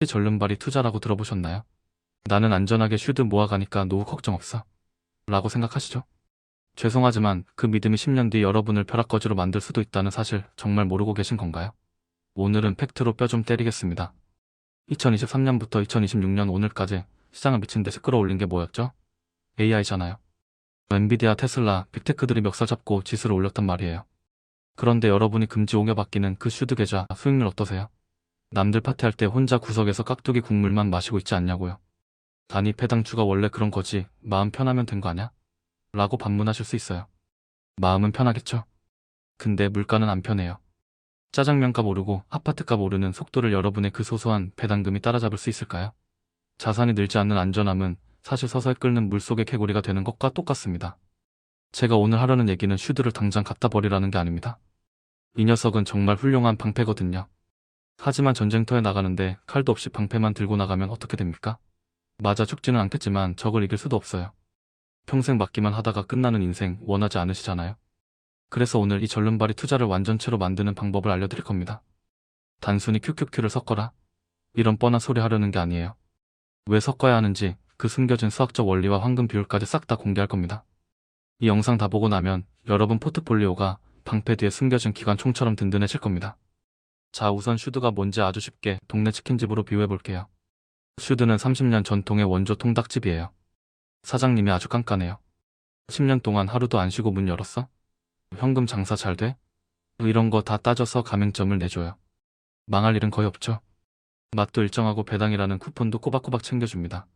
절름발이 투자라고 들어보셨나요? 나는 안전하게 슈드 모아가니까 노후 걱정 없어. 라고 생각하시죠? 죄송하지만 그 믿음이 10년 뒤 여러분을 벼락거지로 만들 수도 있다는 사실 정말 모르고 계신 건가요? 오늘은 팩트로 뼈 좀 때리겠습니다. 2023년부터 2026년 오늘까지 시장을 미친 듯이 끌어올린 게 뭐였죠? AI잖아요. 엔비디아, 테슬라, 빅테크들이 멱살 잡고 지수를 올렸단 말이에요. 그런데 여러분이 금지 옹여받기는 그 슈드 계좌 수익률 어떠세요? 남들 파티할 때 혼자 구석에서 깍두기 국물만 마시고 있지 않냐고요. 아니 배당주가 원래 그런 거지 마음 편하면 된 거 아냐? 라고 반문하실 수 있어요. 마음은 편하겠죠. 근데 물가는 안 편해요. 짜장면값 오르고 아파트값 오르는 속도를 여러분의 그 소소한 배당금이 따라잡을 수 있을까요? 자산이 늘지 않는 안전함은 사실 서서히 끓는 물속의 개구리가 되는 것과 똑같습니다. 제가 오늘 하려는 얘기는 슈드를 당장 갖다 버리라는 게 아닙니다. 이 녀석은 정말 훌륭한 방패거든요. 하지만 전쟁터에 나가는데 칼도 없이 방패만 들고 나가면 어떻게 됩니까? 맞아 죽지는 않겠지만 적을 이길 수도 없어요. 평생 맞기만 하다가 끝나는 인생 원하지 않으시잖아요. 그래서 오늘 이 절름발이 투자를 완전체로 만드는 방법을 알려드릴 겁니다. 단순히 QQQ를 섞어라? 이런 뻔한 소리 하려는 게 아니에요. 왜 섞어야 하는지 그 숨겨진 수학적 원리와 황금 비율까지 싹 다 공개할 겁니다. 이 영상 다 보고 나면 여러분 포트폴리오가 방패 뒤에 숨겨진 기관총처럼 든든해질 겁니다. 자, 우선 슈드가 뭔지 아주 쉽게 동네 치킨집으로 비유해볼게요. 슈드는 30년 전통의 원조 통닭집이에요. 사장님이 아주 깐깐해요. 10년 동안 하루도 안 쉬고 문 열었어? 현금 장사 잘 돼? 이런 거 다 따져서 가맹점을 내줘요. 망할 일은 거의 없죠. 맛도 일정하고 배당이라는 쿠폰도 꼬박꼬박 챙겨줍니다.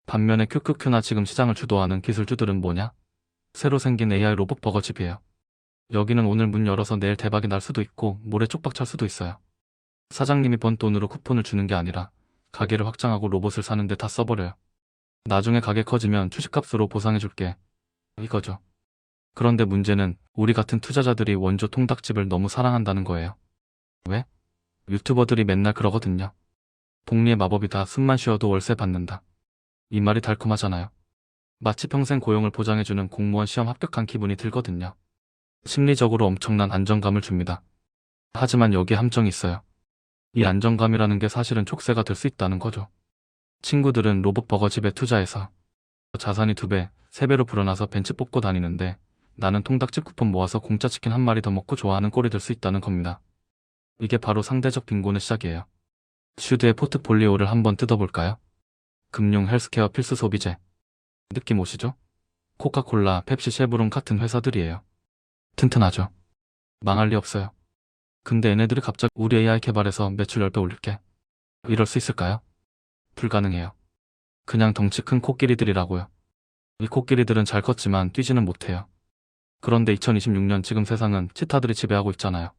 반면에 QQQ나 지금 시장을 주도하는 기술주들은 뭐냐? 새로 생긴 AI 로봇 버거집이에요. 여기는 오늘 문 열어서 내일 대박이 날 수도 있고 모레 쪽박 찰 수도 있어요. 사장님이 번 돈으로 쿠폰을 주는 게 아니라 가게를 확장하고 로봇을 사는데 다 써버려요. 나중에 가게 커지면 주식값으로 보상해줄게. 이거죠. 그런데 문제는 우리 같은 투자자들이 원조 통닭집을 너무 사랑한다는 거예요. 왜? 유튜버들이 맨날 그러거든요. 복리의 마법이다. 숨만 쉬어도 월세 받는다. 이 말이 달콤하잖아요. 마치 평생 고용을 보장해주는 공무원 시험 합격한 기분이 들거든요. 심리적으로 엄청난 안정감을 줍니다. 하지만 여기에 함정이 있어요. 이 안정감이라는 게 사실은 촉새가 될 수 있다는 거죠. 친구들은 로봇 버거집에 투자해서 자산이 2배, 3배로 불어나서 벤츠 뽑고 다니는데 나는 통닭집 쿠폰 모아서 공짜 치킨 한 마리 더 먹고 좋아하는 꼴이 될 수 있다는 겁니다. 이게 바로 상대적 빈곤의 시작이에요. 슈드의 포트폴리오를 한번 뜯어볼까요? 금융, 헬스케어, 필수 소비재. 느낌 오시죠? 코카콜라, 펩시, 쉐브론 같은 회사들이에요. 튼튼하죠. 망할 리 없어요. 근데 얘네들이 갑자기 우리 AI 개발해서 매출 10배 올릴게. 이럴 수 있을까요? 불가능해요. 그냥 덩치 큰 코끼리들이라고요. 이 코끼리들은 잘 컸지만 뛰지는 못해요. 그런데 2026년 지금 세상은 치타들이 지배하고 있잖아요.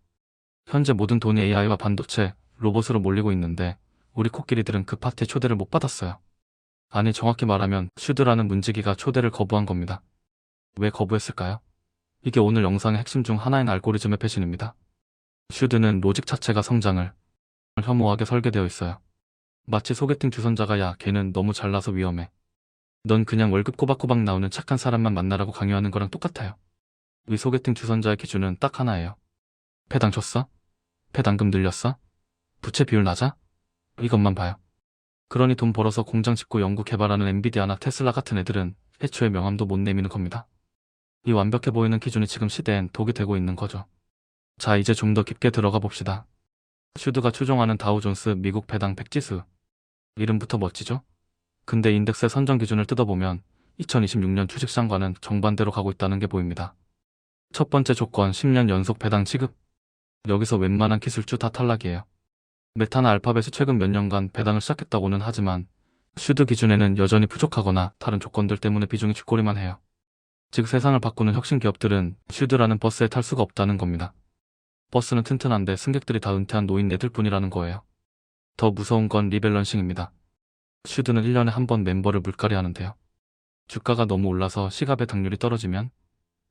현재 모든 돈이 AI와 반도체, 로봇으로 몰리고 있는데 우리 코끼리들은 그 파티에 초대를 못 받았어요. 아니 정확히 말하면 슈드라는 문지기가 초대를 거부한 겁니다. 왜 거부했을까요? 이게 오늘 영상의 핵심 중 하나인 알고리즘의 배신입니다. 슈드는 로직 자체가 성장을 혐오하게 설계되어 있어요. 마치 소개팅 주선자가 야 걔는 너무 잘나서 위험해. 넌 그냥 월급 꼬박꼬박 나오는 착한 사람만 만나라고 강요하는 거랑 똑같아요. 이 소개팅 주선자의 기준은 딱 하나예요. 배당 줬어? 배당금 늘렸어? 부채 비율 낮아? 이것만 봐요. 그러니 돈 벌어서 공장 짓고 연구 개발하는 엔비디아나 테슬라 같은 애들은 애초에 명함도 못 내미는 겁니다. 이 완벽해 보이는 기준이 지금 시대엔 독이 되고 있는 거죠. 자, 이제 좀 더 깊게 들어가 봅시다. 슈드가 추종하는 다우존스 미국 배당 100지수. 이름부터 멋지죠? 근데 인덱스의 선정 기준을 뜯어보면 2026년 주식시장과는 정반대로 가고 있다는 게 보입니다. 첫 번째 조건 10년 연속 배당 지급. 여기서 웬만한 기술주 다 탈락이에요. 메타나 알파벳이 최근 몇 년간 배당을 시작했다고는 하지만 슈드 기준에는 여전히 부족하거나 다른 조건들 때문에 비중이 쥐꼬리만 해요. 즉 세상을 바꾸는 혁신 기업들은 슈드라는 버스에 탈 수가 없다는 겁니다. 버스는 튼튼한데 승객들이 다 은퇴한 노인 애들 뿐이라는 거예요. 더 무서운 건 리밸런싱입니다. 슈드는 1년에 한 번 멤버를 물갈이 하는데요. 주가가 너무 올라서 시가 배당률이 떨어지면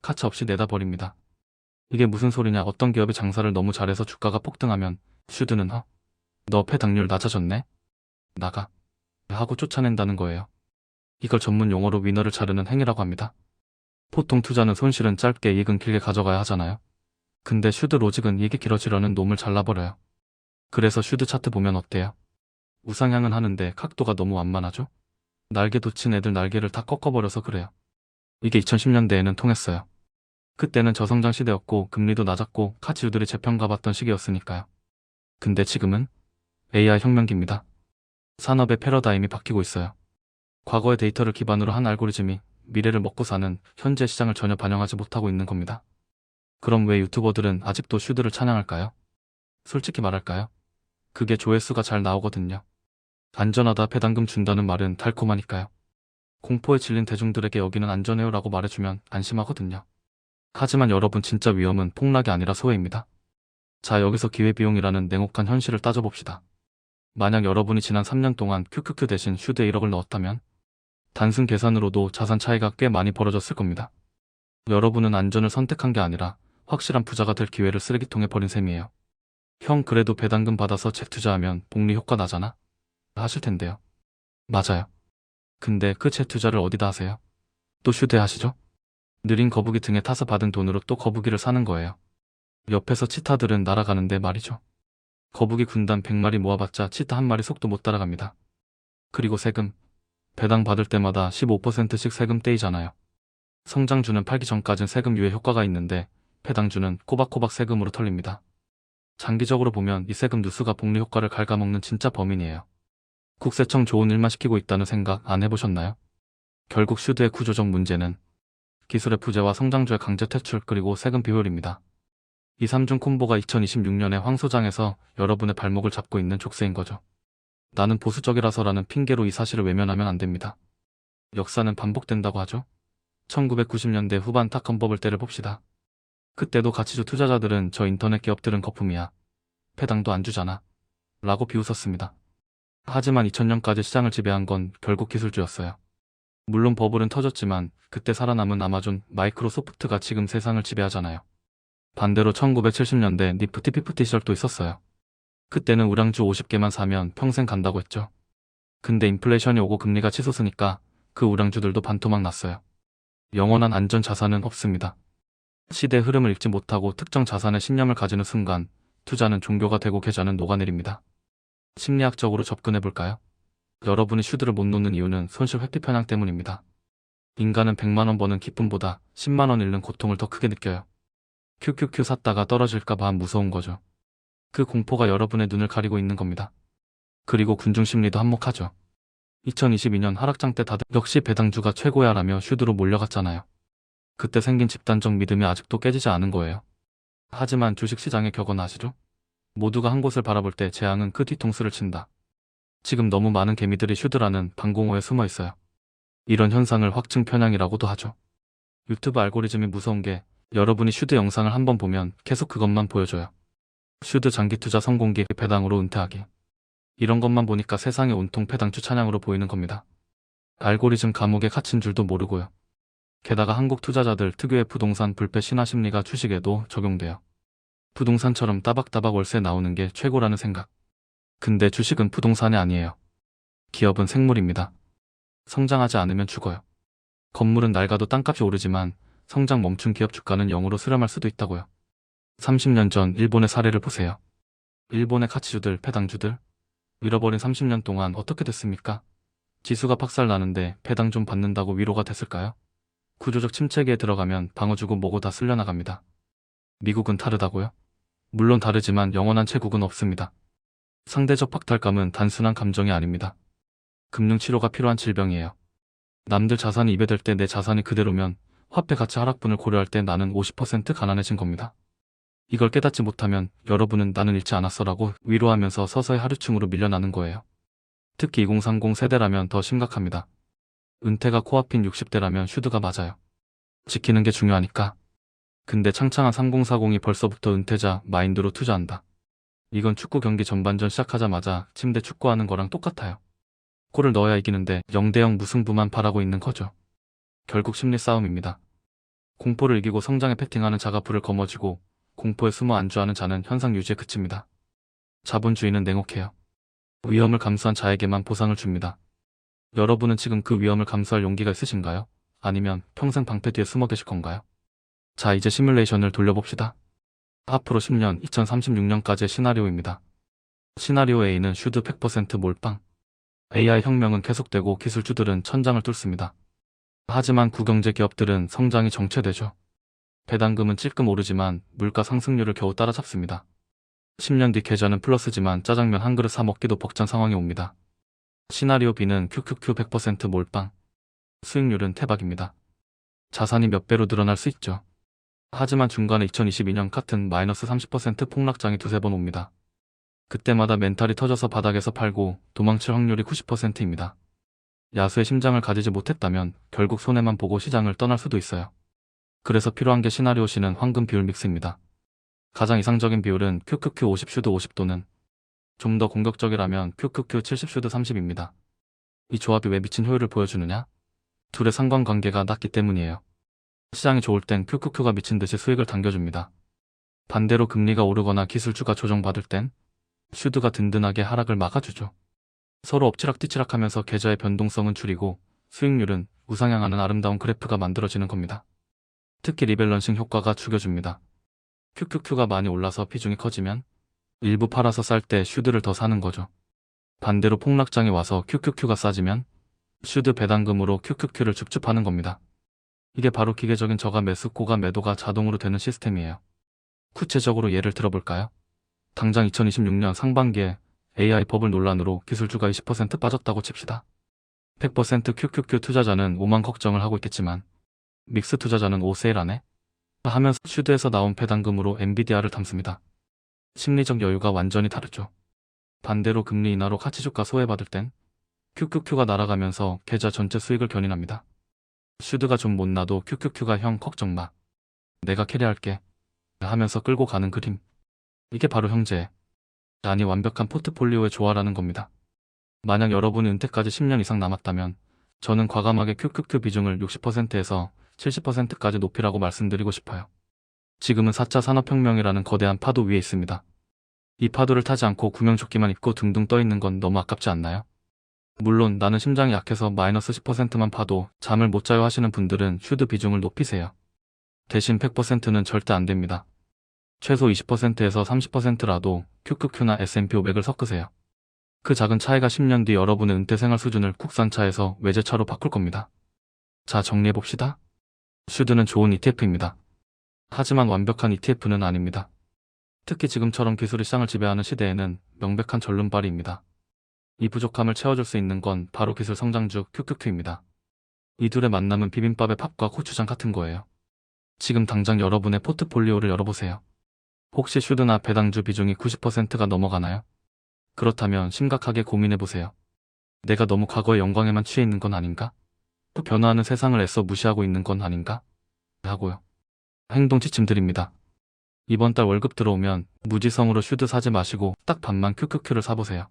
가차 없이 내다 버립니다. 이게 무슨 소리냐. 어떤 기업이 장사를 너무 잘해서 주가가 폭등하면 슈드는 너 배당률 낮아졌네? 나가. 하고 쫓아낸다는 거예요. 이걸 전문 용어로 위너를 자르는 행위라고 합니다. 보통 투자는 손실은 짧게 이익은 길게 가져가야 하잖아요. 근데 슈드 로직은 이익이 길어지려는 놈을 잘라버려요. 그래서 슈드 차트 보면 어때요? 우상향은 하는데 각도가 너무 완만하죠? 날개 돋친 애들 날개를 다 꺾어버려서 그래요. 이게 2010년대에는 통했어요. 그때는 저성장 시대였고 금리도 낮았고 가치주들이 재평가받던 시기였으니까요. 근데 지금은 AI 혁명기입니다. 산업의 패러다임이 바뀌고 있어요. 과거의 데이터를 기반으로 한 알고리즘이 미래를 먹고 사는 현재 시장을 전혀 반영하지 못하고 있는 겁니다. 그럼 왜 유튜버들은 아직도 슈드를 찬양할까요? 솔직히 말할까요? 그게 조회수가 잘 나오거든요. 안전하다 배당금 준다는 말은 달콤하니까요. 공포에 질린 대중들에게 여기는 안전해요 라고 말해주면 안심하거든요. 하지만 여러분 진짜 위험은 폭락이 아니라 소외입니다. 자, 여기서 기회비용이라는 냉혹한 현실을 따져봅시다. 만약 여러분이 지난 3년 동안 큐큐큐 대신 슈드에 1억을 넣었다면 단순 계산으로도 자산 차이가 꽤 많이 벌어졌을 겁니다. 여러분은 안전을 선택한 게 아니라 확실한 부자가 될 기회를 쓰레기통에 버린 셈이에요. 형 그래도 배당금 받아서 재투자하면 복리 효과 나잖아? 하실 텐데요. 맞아요. 근데 그 재투자를 어디다 하세요? 또 슈드에 하시죠? 느린 거북이 등에 타서 받은 돈으로 또 거북이를 사는 거예요. 옆에서 치타들은 날아가는데 말이죠. 거북이 군단 100마리 모아봤자 치타 한 마리 속도 못 따라갑니다. 그리고 세금. 배당 받을 때마다 15%씩 세금 떼이잖아요. 성장주는 팔기 전까진 세금 유예 효과가 있는데 배당주는 꼬박꼬박 세금으로 털립니다. 장기적으로 보면 이 세금 누수가 복리 효과를 갉아먹는 진짜 범인이에요. 국세청 좋은 일만 시키고 있다는 생각 안 해보셨나요? 결국 슈드의 구조적 문제는 기술의 부재와 성장주의 강제 퇴출 그리고 세금 비효율입니다. 이 3중 콤보가 2026년에 황소장에서 여러분의 발목을 잡고 있는 족쇄인 거죠. 나는 보수적이라서라는 핑계로 이 사실을 외면하면 안 됩니다. 역사는 반복된다고 하죠. 1990년대 후반 닷컴 버블 때를 봅시다. 그때도 가치주 투자자들은 저 인터넷 기업들은 거품이야. 배당도 안 주잖아. 라고 비웃었습니다. 하지만 2000년까지 시장을 지배한 건 결국 기술주였어요. 물론 버블은 터졌지만 그때 살아남은 아마존, 마이크로소프트가 지금 세상을 지배하잖아요. 반대로 1970년대 니프티 피프티 시절도 있었어요. 그때는 우량주 50개만 사면 평생 간다고 했죠. 근데 인플레이션이 오고 금리가 치솟으니까 그 우량주들도 반토막 났어요. 영원한 안전 자산은 없습니다. 시대의 흐름을 읽지 못하고 특정 자산에 신념을 가지는 순간 투자는 종교가 되고 계좌는 녹아내립니다. 심리학적으로 접근해볼까요? 여러분이 슈드를 못 놓는 이유는 손실 회피 편향 때문입니다. 인간은 100만원 버는 기쁨보다 10만원 잃는 고통을 더 크게 느껴요. 큐큐큐 샀다가 떨어질까봐 무서운 거죠. 그 공포가 여러분의 눈을 가리고 있는 겁니다. 그리고 군중심리도 한몫하죠. 2022년 하락장 때 다들 역시 배당주가 최고야 라며 슈드로 몰려갔잖아요. 그때 생긴 집단적 믿음이 아직도 깨지지 않은 거예요. 하지만 주식시장의 격언 아시죠? 모두가 한 곳을 바라볼 때 재앙은 그 뒤통수를 친다. 지금 너무 많은 개미들이 슈드라는 방공호에 숨어 있어요. 이런 현상을 확증 편향이라고도 하죠. 유튜브 알고리즘이 무서운 게 여러분이 슈드 영상을 한번 보면 계속 그것만 보여줘요. 슈드 장기투자 성공기 배당으로 은퇴하기. 이런 것만 보니까 세상이 온통 배당주 찬양으로 보이는 겁니다. 알고리즘 감옥에 갇힌 줄도 모르고요. 게다가 한국 투자자들 특유의 부동산 불패 신화 심리가 주식에도 적용돼요. 부동산처럼 따박따박 월세 나오는 게 최고라는 생각. 근데 주식은 부동산이 아니에요. 기업은 생물입니다. 성장하지 않으면 죽어요. 건물은 낡아도 땅값이 오르지만 성장 멈춘 기업 주가는 0으로 수렴할 수도 있다고요. 30년 전 일본의 사례를 보세요. 일본의 가치주들, 배당주들 잃어버린 30년 동안 어떻게 됐습니까? 지수가 박살나는데 배당 좀 받는다고 위로가 됐을까요? 구조적 침체기에 들어가면 방어주고 뭐고 다 쓸려나갑니다. 미국은 다르다고요? 물론 다르지만 영원한 최국은 없습니다. 상대적 박탈감은 단순한 감정이 아닙니다. 금융치료가 필요한 질병이에요. 남들 자산이 입에 댈 때 내 자산이 그대로면 화폐 가치 하락분을 고려할 때 나는 50% 가난해진 겁니다. 이걸 깨닫지 못하면 여러분은 나는 잃지 않았어라고 위로하면서 서서히 하류층으로 밀려나는 거예요. 특히 2030 세대라면 더 심각합니다. 은퇴가 코앞인 60대라면 슈드가 맞아요. 지키는 게 중요하니까. 근데 창창한 3040이 벌써부터 은퇴자 마인드로 투자한다. 이건 축구 경기 전반전 시작하자마자 침대 축구하는 거랑 똑같아요. 골을 넣어야 이기는데 0대0 무승부만 바라고 있는 거죠. 결국 심리 싸움입니다. 공포를 이기고 성장에 패팅하는 자가 불을 거머쥐고 공포에 숨어 안주하는 자는 현상 유지에 그칩니다. 자본주의는 냉혹해요. 위험을 감수한 자에게만 보상을 줍니다. 여러분은 지금 그 위험을 감수할 용기가 있으신가요? 아니면 평생 방패 뒤에 숨어 계실 건가요? 자, 이제 시뮬레이션을 돌려봅시다. 앞으로 10년, 2036년까지의 시나리오입니다. 시나리오 A는 슈드 100% 몰빵. AI 혁명은 계속되고 기술주들은 천장을 뚫습니다. 하지만 구경제 기업들은 성장이 정체되죠. 배당금은 찔끔 오르지만 물가 상승률을 겨우 따라잡습니다. 10년 뒤 계좌는 플러스지만 짜장면 한 그릇 사 먹기도 벅찬 상황이 옵니다. 시나리오 B는 QQQ 100% 몰빵. 수익률은 태박입니다. 자산이 몇 배로 늘어날 수 있죠. 하지만 중간에 2022년 같은 마이너스 30% 폭락장이 두세 번 옵니다. 그때마다 멘탈이 터져서 바닥에서 팔고 도망칠 확률이 90%입니다. 야수의 심장을 가지지 못했다면 결국 손해만 보고 시장을 떠날 수도 있어요. 그래서 필요한 게 시나리오 C는 황금 비율 믹스입니다. 가장 이상적인 비율은 QQQ 50 슈드 50 또는 좀 더 공격적이라면 QQQ 70 슈드 30입니다. 이 조합이 왜 미친 효율을 보여주느냐? 둘의 상관관계가 낮기 때문이에요. 시장이 좋을 땐 QQQ가 미친 듯이 수익을 당겨줍니다. 반대로 금리가 오르거나 기술주가 조정받을 땐 슈드가 든든하게 하락을 막아주죠. 서로 엎치락뒤치락하면서 계좌의 변동성은 줄이고 수익률은 우상향하는 아름다운 그래프가 만들어지는 겁니다. 특히 리밸런싱 효과가 죽여줍니다. QQQ가 많이 올라서 비중이 커지면 일부 팔아서 쌀 때 슈드를 더 사는 거죠. 반대로 폭락장이 와서 QQQ가 싸지면 슈드 배당금으로 QQQ를 줍줍하는 겁니다. 이게 바로 기계적인 저가 매수 고가 매도가 자동으로 되는 시스템이에요. 구체적으로 예를 들어볼까요? 당장 2026년 상반기에 AI 버블 논란으로 기술주가 20% 빠졌다고 칩시다. 100% QQQ 투자자는 오만 걱정을 하고 있겠지만 믹스 투자자는 오 세일 안 해? 하면서 슈드에서 나온 배당금으로 엔비디아를 담습니다. 심리적 여유가 완전히 다르죠. 반대로 금리 인하로 가치주가 소외받을 땐 QQQ가 날아가면서 계좌 전체 수익을 견인합니다. 슈드가 좀 못나도 QQQ가 형 걱정 마. 내가 캐리할게. 하면서 끌고 가는 그림. 이게 바로 형제. 아니 완벽한 포트폴리오의 조화라는 겁니다. 만약 여러분이 은퇴까지 10년 이상 남았다면 저는 과감하게 QQQ 비중을 60%에서 70%까지 높이라고 말씀드리고 싶어요. 지금은 4차 산업혁명이라는 거대한 파도 위에 있습니다. 이 파도를 타지 않고 구명조끼만 입고 둥둥 떠있는 건 너무 아깝지 않나요? 물론 나는 심장이 약해서 마이너스 10%만 파도 잠을 못 자요 하시는 분들은 슈드 비중을 높이세요. 대신 100%는 절대 안 됩니다. 최소 20%에서 30%라도 QQQ나 S&P 500을 섞으세요. 그 작은 차이가 10년 뒤 여러분의 은퇴 생활 수준을 국산차에서 외제차로 바꿀 겁니다. 자, 정리해봅시다. 슈드는 좋은 ETF입니다. 하지만 완벽한 ETF는 아닙니다. 특히 지금처럼 기술이 시장을 지배하는 시대에는 명백한 절름발이입니다. 이 부족함을 채워줄 수 있는 건 바로 기술 성장주 QQQ입니다. 이 둘의 만남은 비빔밥의 밥과 고추장 같은 거예요. 지금 당장 여러분의 포트폴리오를 열어보세요. 혹시 슈드나 배당주 비중이 90%가 넘어가나요? 그렇다면 심각하게 고민해보세요. 내가 너무 과거의 영광에만 취해 있는 건 아닌가? 또 변화하는 세상을 애써 무시하고 있는 건 아닌가? 하고요. 행동 지침드립니다. 이번 달 월급 들어오면 무지성으로 슈드 사지 마시고 딱 반만 QQQ를 사보세요.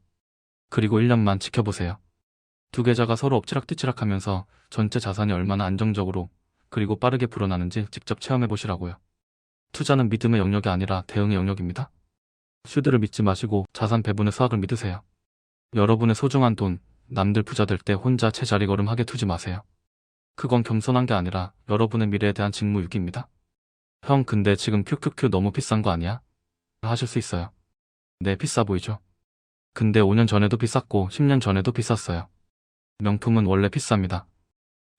그리고 1년만 지켜보세요. 두 계좌가 서로 엎치락뒤치락하면서 전체 자산이 얼마나 안정적으로 그리고 빠르게 불어나는지 직접 체험해보시라고요. 투자는 믿음의 영역이 아니라 대응의 영역입니다. 슈드를 믿지 마시고 자산 배분의 수학을 믿으세요. 여러분의 소중한 돈, 남들 부자 될 때 혼자 제자리걸음하게 두지 마세요. 그건 겸손한 게 아니라 여러분의 미래에 대한 직무유기입니다. 형 근데 지금 QQQ 너무 비싼 거 아니야? 하실 수 있어요. 네, 비싸 보이죠? 근데 5년 전에도 비쌌고 10년 전에도 비쌌어요. 명품은 원래 비쌉니다.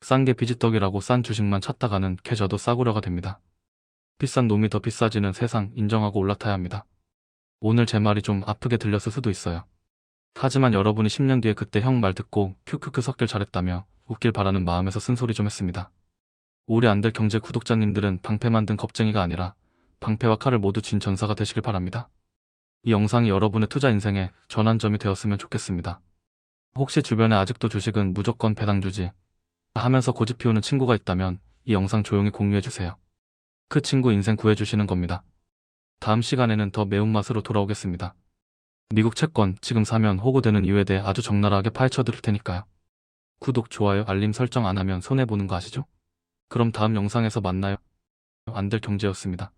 싼 게 비지떡이라고 싼 주식만 찾다가는 계좌도 싸구려가 됩니다. 비싼 놈이 더 비싸지는 세상 인정하고 올라타야 합니다. 오늘 제 말이 좀 아프게 들렸을 수도 있어요. 하지만 여러분이 10년 뒤에 그때 형 말 듣고 QQQ 섞길 잘했다며 웃길 바라는 마음에서 쓴소리 좀 했습니다. 오래 안 될 경제 구독자님들은 방패 만든 겁쟁이가 아니라 방패와 칼을 모두 쥔 전사가 되시길 바랍니다. 이 영상이 여러분의 투자 인생의 전환점이 되었으면 좋겠습니다. 혹시 주변에 아직도 주식은 무조건 배당주지 하면서 고집 피우는 친구가 있다면 이 영상 조용히 공유해주세요. 그 친구 인생 구해주시는 겁니다. 다음 시간에는 더 매운맛으로 돌아오겠습니다. 미국 채권 지금 사면 호구되는 이유에 대해 아주 적나라하게 파헤쳐 드릴 테니까요. 구독, 좋아요, 알림 설정 안 하면 손해보는 거 아시죠? 그럼 다음 영상에서 만나요. 안 될 경제였습니다.